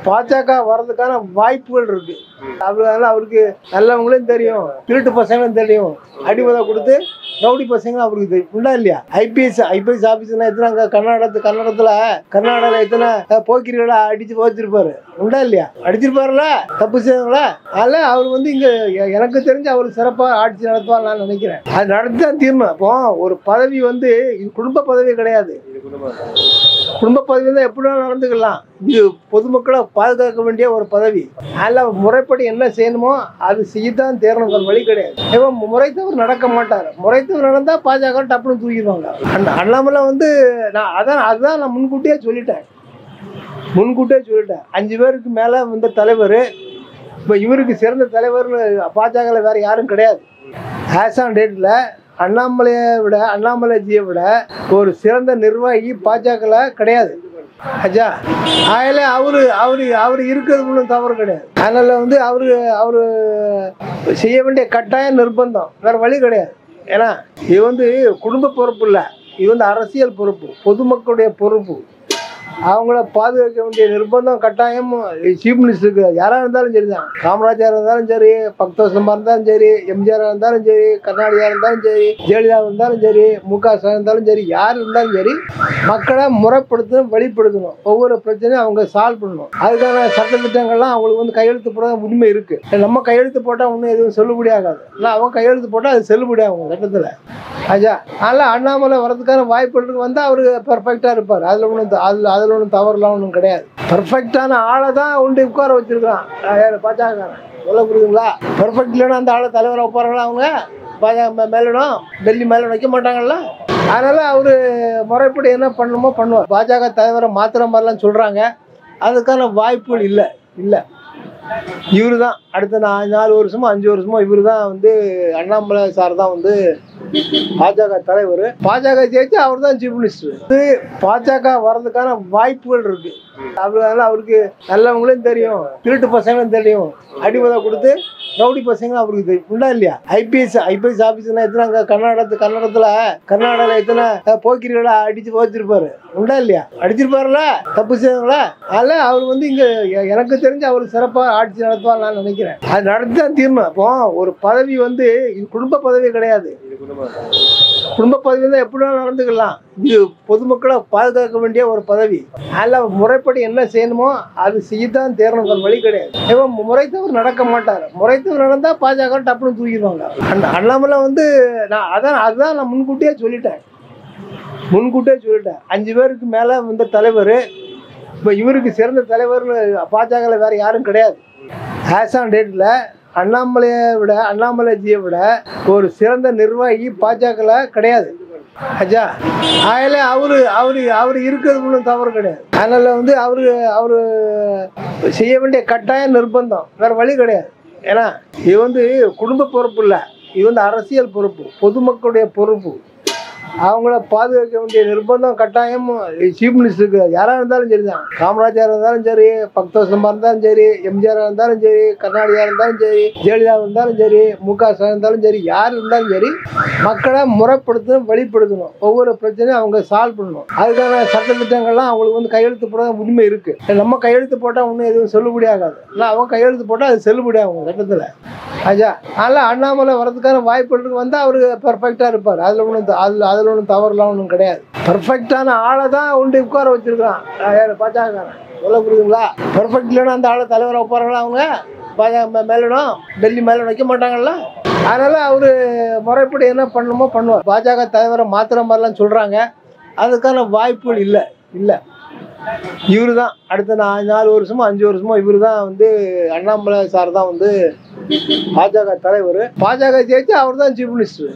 பாஜக வர்றதுக்கான வாய்ப்புகள் இருக்கு. அதனால அவருக்கு நல்லவங்களும் தெரியும், திருட்டு பசங்களும் தெரியும், அடிபதை கொடுத்து ரவுடி பசங்களும் அவருக்கு தெரியும். உண்டா இல்லையா? ஐபிஎஸ் ஆபீஸ்னா எத்தனை கர்நாடகாவில் எத்தனை போக்கிரிகளை அடிச்சு போச்சிருப்பாரு. உண்டா இல்லையா? அடிச்சிருப்பாருல, தப்பு செய்வாங்களா? அதனால அவர் வந்து இங்க எனக்கு தெரிஞ்சு அவர் சிறப்பாக ஆட்சி நடத்துவார் நான் நினைக்கிறேன். அது நடத்தி தான் தீரணும். அப்போ ஒரு பதவி வந்து இது குடும்ப பதவி கிடையாது. குடும்ப பதவி தான் எப்படி நடந்துக்கலாம். இது பொதுமக்களை பாதுகாக்க வேண்டிய ஒரு பதவி. அதில் முறைப்படி என்ன செய்யணுமோ அது செய்யத்தான் தேரணும், வழி கிடையாது. இவன் முறைத்தவர் நடக்க மாட்டார். முறைத்தவர் நடந்தால் பாஜக டப்புன்னு தூக்கிடுவாங்க. அண்ணாமலை வந்து அதுதான் நான் முன்கூட்டியே சொல்லிட்டேன். 5 பேருக்கு மேலே வந்த தலைவர். இப்போ இவருக்கு சிறந்த தலைவர்னு பாஜகவில் வேறு யாரும் கிடையாது. ஆஸ் ஆன் டேட்டில் அண்ணாமலைஜியை விட ஒரு சிறந்த நிர்வாகி பாஜகவில் கிடையாது. ஆச்சா, அதில் அவர் இருக்கிறது ஒன்றும் தவறு கிடையாது. அதனால் வந்து அவர் செய்ய வேண்டிய கட்டாய நிர்பந்தம், வேறு வழி கிடையாது. ஏன்னா இது வந்து குடும்ப பொறுப்பு இல்லை, இது வந்து அரசியல் பொறுப்பு, பொதுமக்களுடைய பொறுப்பு. அவங்கள பாதுகாக்க வேண்டிய நிர்பந்தம் கட்டாயம் சீஃப் மினிஸ்டருக்கு. யாராக இருந்தாலும் சரி தான். காமராஜாக இருந்தாலும் சரி, பக்தோசமாக இருந்தாலும் சரி, எம்ஜிஆராக இருந்தாலும் சரி, கருணாநிதியாக இருந்தாலும் சரி, ஜெயலலிதா இருந்தாலும் சரி, முக ஸ்டாலின் இருந்தாலும் சரி, யார் இருந்தாலும் சரி, மக்களை முறைப்படுத்தணும், வெளிப்படுத்தணும். ஒவ்வொரு பிரச்சனையும் அவங்க சால்வ் பண்ணணும். அதுக்கான சட்டத்திட்டங்கள்லாம் அவங்களுக்கு வந்து கையெழுத்து போட உரிமை இருக்குது. நம்ம கையெழுத்து போட்டால் ஒன்றும் எதுவும் செல்லுபடி ஆகாது. இல்லை, அவங்க கையெழுத்து போட்டால் அது செல்லுபடி ஆகும் சட்டத்தில். ஆச்சா, அதனால் அண்ணாமலை வரதுக்கான வாய்ப்புகளுக்கு வந்து அவர் பெர்ஃபெக்டாக இருப்பார். அதில் ஒன்றும் தவறுலாம் ஒன்றும் கிடையாது. பெர்ஃபெக்டான ஆளை தான் ஒன்று உட்கார வச்சிருக்கான் பாஜகக்காரன். சொல்ல புரியுதுங்களா? பெர்ஃபெக்ட் இல்லைன்னா அந்த ஆளை தலைவரை உட்காரலாம். அவங்க பாஜக மேலிடம் டெல்லி மேலே வைக்க மாட்டாங்கல்ல. அதனால் அவர் முறைப்படி என்ன பண்ணணுமோ பண்ணுவார். பாஜக தலைவரை மாத்திர மாதிரிலாம் சொல்கிறாங்க. அதுக்கான வாய்ப்புகள் இல்லை. இவர் தான் அடுத்த 4 வருஷமோ 5 வருஷமோ இவர் தான் வந்து அண்ணாமலை சார் தான் வந்து பாஜக தலைவர். பாஜக ஜெயிச்சு அவர் தான் சீஃப் மினிஸ்டர். பாஜக வர்றதுக்கான வாய்ப்புகள் இருக்கு. அதனால அவருக்கு நல்லவங்களும் தெரியும், திருட்டு பசங்களும் தெரியும், அடிபதை கொடுத்து ரவுடி பசங்களும் அவருக்கு தெரியும். உண்டா இல்லையா? ஐபிஎஸ் ஆபீஸ்னா எத்தனை கர்நாடகாவில் எத்தனை போக்கிரிகளை அடிச்சு போச்சிருப்பாரு. உண்டா இல்லையா? அடிச்சிருப்பாருல, தப்பு செய்வாங்களா? அதனால அவர் வந்து இங்க எனக்கு தெரிஞ்சு அவர் சிறப்பாக ஆட்சி நடத்துவார் நான் நினைக்கிறேன். அது நடத்தி தான் தீரணும். அப்போ ஒரு பதவி வந்து இது குடும்ப பதவி கிடையாது. குடும்ப பதவி தான் எப்படி நடந்துக்கலாம். இது பொதுமக்களை பாதுகாக்க வேண்டிய ஒரு பதவி. அதில் முறைப்படி என்ன செய்யணுமோ அது செய்யத்தான் தேரணும், வழி கிடையாது. இவன் முறைத்தவர் நடக்க மாட்டார். முறைத்தவர் நடந்தால் பாஜக டப்புன்னு தூக்கிடுவாங்க. அண்ணாமலை வந்து அதுதான் நான் முன்கூட்டியே சொல்லிட்டேன். 5 பேருக்கு மேலே வந்த தலைவர். இப்போ இவருக்கு சிறந்த தலைவர்னு பாஜகவில் வேறு யாரும் கிடையாது. ஆஸ் ஆன் டேட்டில் அண்ணாமலைஜியை விட ஒரு சிறந்த நிர்வாகி பாஜகவில் கிடையாது. ஆச்சா, அதில் அவர் இருக்கிறது ஒன்றும் தவறு கிடையாது. அதனால் வந்து அவர் செய்ய வேண்டிய கட்டாய நிர்பந்தம், வேறு வழி கிடையாது. ஏன்னா இது வந்து குடும்ப பொறுப்பு இல்லை, இது வந்து அரசியல் பொறுப்பு, பொதுமக்களுடைய பொறுப்பு. அவங்கள பாதுகாக்க வேண்டிய நிர்பந்தம் கட்டாயம் சீஃப் மினிஸ்டருக்கு. யாராக இருந்தாலும் சரி தான். காமராஜாக இருந்தாலும் சரி, பக்தோசமாக இருந்தாலும் சரி, எம்ஜிஆராக இருந்தாலும் சரி, கருணாநிதியாக இருந்தாலும் சரி, ஜெயலலிதா இருந்தாலும் சரி, முக ஸ்டாலின் இருந்தாலும் சரி, யார் இருந்தாலும் சரி, மக்களை முறைப்படுத்தணும், வெளிப்படுத்தணும். ஒவ்வொரு பிரச்சனையும் அவங்க சால்வ் பண்ணணும். அதுக்கான சட்டத்திட்டங்கள்லாம் அவங்களுக்கு வந்து கையெழுத்து போட உரிமை இருக்குது. நம்ம கையெழுத்து போட்டால் ஒன்றும் எதுவும் செல்லுபடி ஆகாது. இல்லை, அவங்க கையெழுத்து போட்டால் அது செல்லுபடி ஆகும் சட்டத்தில். ஆச்சா, அதனால் அண்ணாமலை வரதுக்கான வாய்ப்புகளுக்கு வந்து அவர் பெர்ஃபெக்டாக இருப்பார். அதில் ஒன்றும் தவறுலாம் ஒன்றும் கிடையாது. பெர்ஃபெக்டான ஆளை தான் ஒன்று உட்கார வச்சிருக்கான் பாஜகக்காரன். சொல்ல புரியுதுங்களா? பெர்ஃபெக்ட் இல்லைன்னா அந்த ஆளை தலைவரை உட்காரலாம். அவங்க பாஜக மேலிடம் டெல்லி மேலே வைக்க மாட்டாங்கல்ல. அதனால் அவர் முறைப்படி என்ன பண்ணணுமோ பண்ணுவார். பாஜக தலைவரை மாத்திர மாதிரிலாம் சொல்கிறாங்க. அதுக்கான வாய்ப்புகள் இல்லை. இவர் தான் அடுத்த 4 வருஷமோ 5 வருஷமோ இவர் தான் வந்து அண்ணாமலை சார் தான் வந்து பாஜக தலைவர். பாஜக ஜெயிச்சு அவர் தான் சீஃப் மினிஸ்டர்.